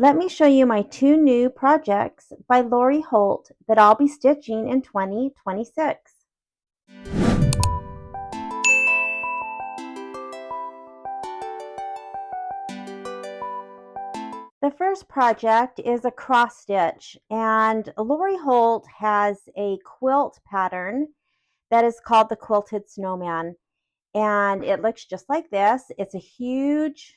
Let me show you my two new projects by Lori Holt that I'll be stitching in 2026. The first project is a cross stitch, and Lori Holt has a quilt pattern that is called the Quilted Snowman, and it looks just like this. It's a huge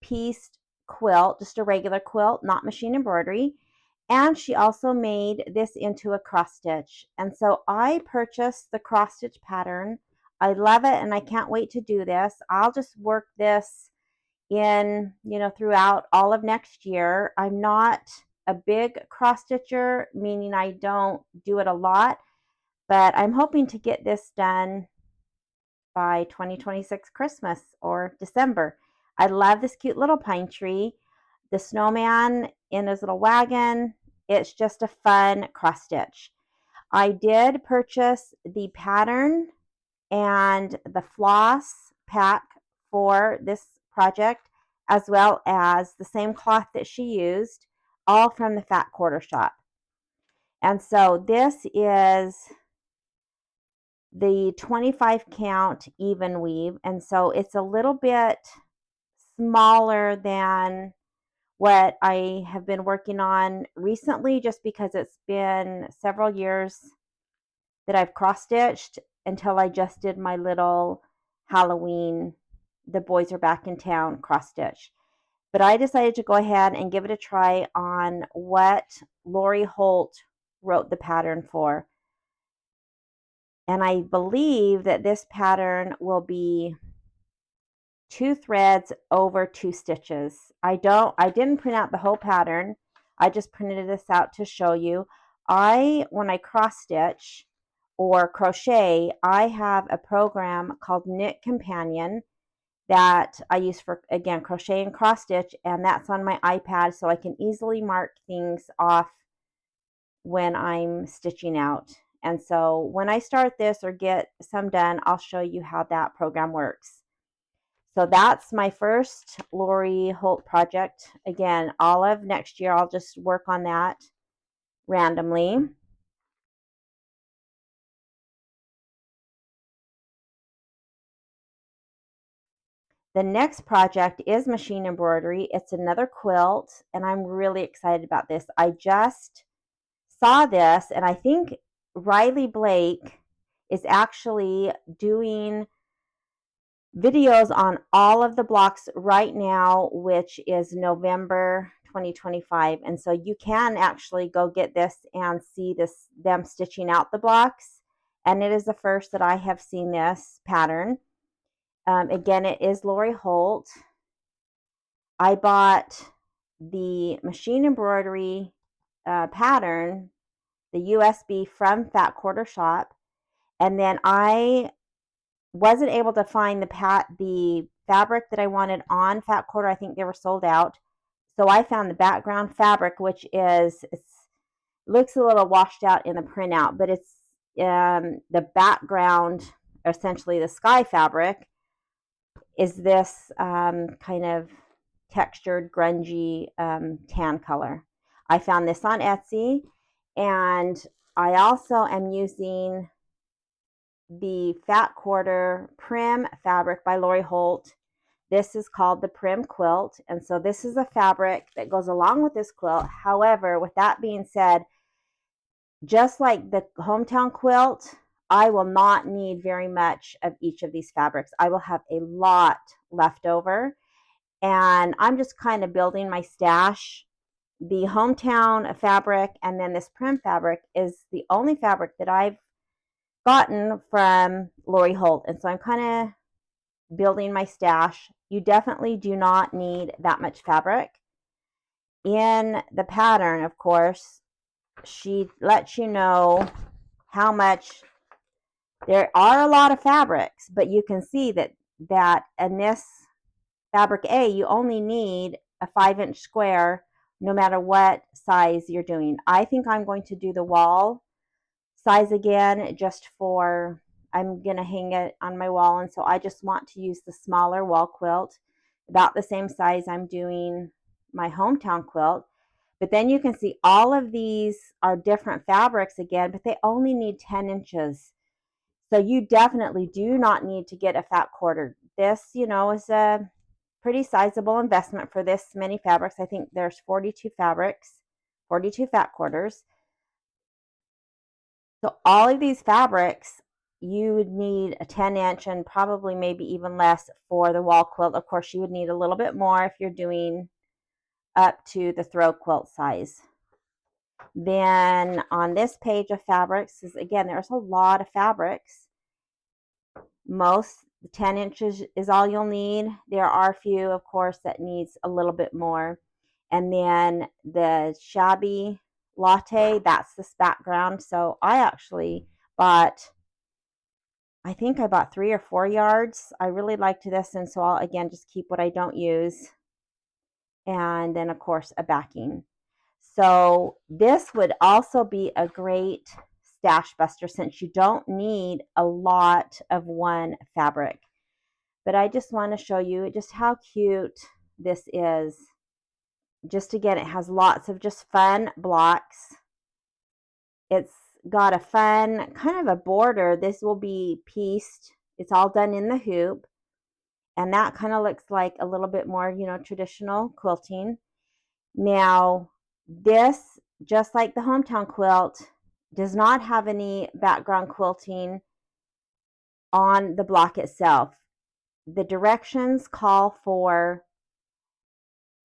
pieced quilt, just a regular quilt, not machine embroidery. And she also made this into a cross stitch. And so I purchased the cross stitch pattern. I love it and I can't wait to do this. I'll just work this in, throughout all of next year. I'm not a big cross stitcher, meaning I don't do it a lot, but I'm hoping to get this done by 2026 Christmas or December. I love this cute little pine tree, the snowman in his little wagon. It's just a fun cross stitch. I did purchase the pattern and the floss pack for this project, as well as the same cloth that she used, all from the Fat Quarter Shop. And so this is the 25 count even weave, and so it's a little bit smaller than what I have been working on recently, just because it's been several years that I've cross stitched until I just did my little Halloween, the boys are back in town cross stitch. But I decided to go ahead and give it a try on what Lori Holt wrote the pattern for. And I believe that this pattern will be 2 threads over 2 stitches. I didn't print out the whole pattern. I just printed this out to show you. When I cross stitch or crochet, I have a program called Knit Companion that I use for, again, crochet and cross stitch, and that's on my iPad, so I can easily mark things off when I'm stitching out. And so when I start this or get some done, I'll show you how that program works. So that's my first Lori Holt project. Again, all of next year, I'll just work on that randomly. The next project is machine embroidery. It's another quilt, and I'm really excited about this. I just saw this, and I think Riley Blake is actually doing videos on all of the blocks right now, which is November 2025. And so you can actually go get this and see them stitching out the blocks. And it is the first that I have seen this pattern. Again, it is Lori Holt. I bought the machine embroidery pattern, the USB, from Fat Quarter Shop. And then I wasn't able to find the fabric that I wanted on Fat Quarter. I think they were sold out. So I found the background fabric, which looks a little washed out in the printout, but it's the background, essentially the sky fabric, is this kind of textured, grungy tan color. I found this on Etsy, and I also am using the Fat Quarter Prim fabric by Lori Holt. This is called the Prim Quilt, and so this is a fabric that goes along with this quilt. However, with that being said, just like the hometown quilt, I will not need very much of each of these fabrics. I will have a lot left over, and I'm just kind of building my stash. The hometown fabric and then this Prim fabric is the only fabric that I've gotten from Lori Holt, and so I'm kind of building my stash. You definitely do not need that much fabric. In the pattern, of course, she lets you know how much. There are a lot of fabrics, but you can see that in this fabric A, you only need a 5-inch square no matter what size you're doing. I think I'm going to do the wall size again, I'm going to hang it on my wall, and so I just want to use the smaller wall quilt, about the same size I'm doing my hometown quilt. But then you can see all of these are different fabrics again, but they only need 10 inches. So you definitely do not need to get a fat quarter. This, is a pretty sizable investment for this many fabrics. I think there's 42 fabrics, 42 fat quarters. So all of these fabrics, you would need a 10-inch and probably maybe even less for the wall quilt. Of course, you would need a little bit more if you're doing up to the throw quilt size. Then on this page of fabrics is, again, there's a lot of fabrics. Most 10 inches is all you'll need. There are a few, of course, that needs a little bit more. And then the shabby latte, that's this background. So I actually bought, I think I bought 3 or 4 yards. I really liked this, and so I'll again just keep what I don't use. And then of course a backing. So this would also be a great stash buster since you don't need a lot of one fabric. But I just want to show you just how cute this is. Just again, it has lots of just fun blocks. It's got a fun kind of a border. This will be pieced. It's all done in the hoop. And that kind of looks like a little bit more, traditional quilting. Now, this, just like the hometown quilt, does not have any background quilting on the block itself. The directions call for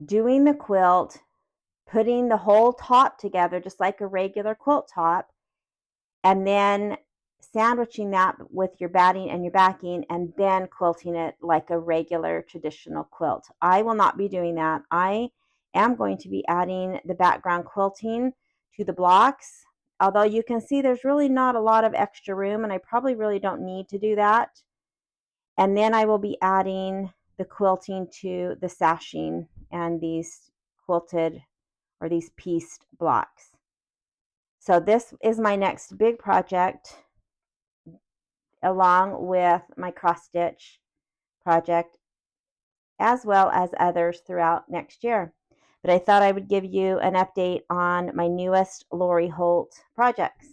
doing the quilt, putting the whole top together just like a regular quilt top, and then sandwiching that with your batting and your backing, and then quilting it like a regular traditional quilt. I will not be doing that. I am going to be adding the background quilting to the blocks, although you can see there's really not a lot of extra room, and I probably really don't need to do that. And then I will be adding the quilting to the sashing and these quilted or these pieced blocks. So this is my next big project, along with my cross stitch project, as well as others throughout next year. But I thought I would give you an update on my newest Lori Holt projects.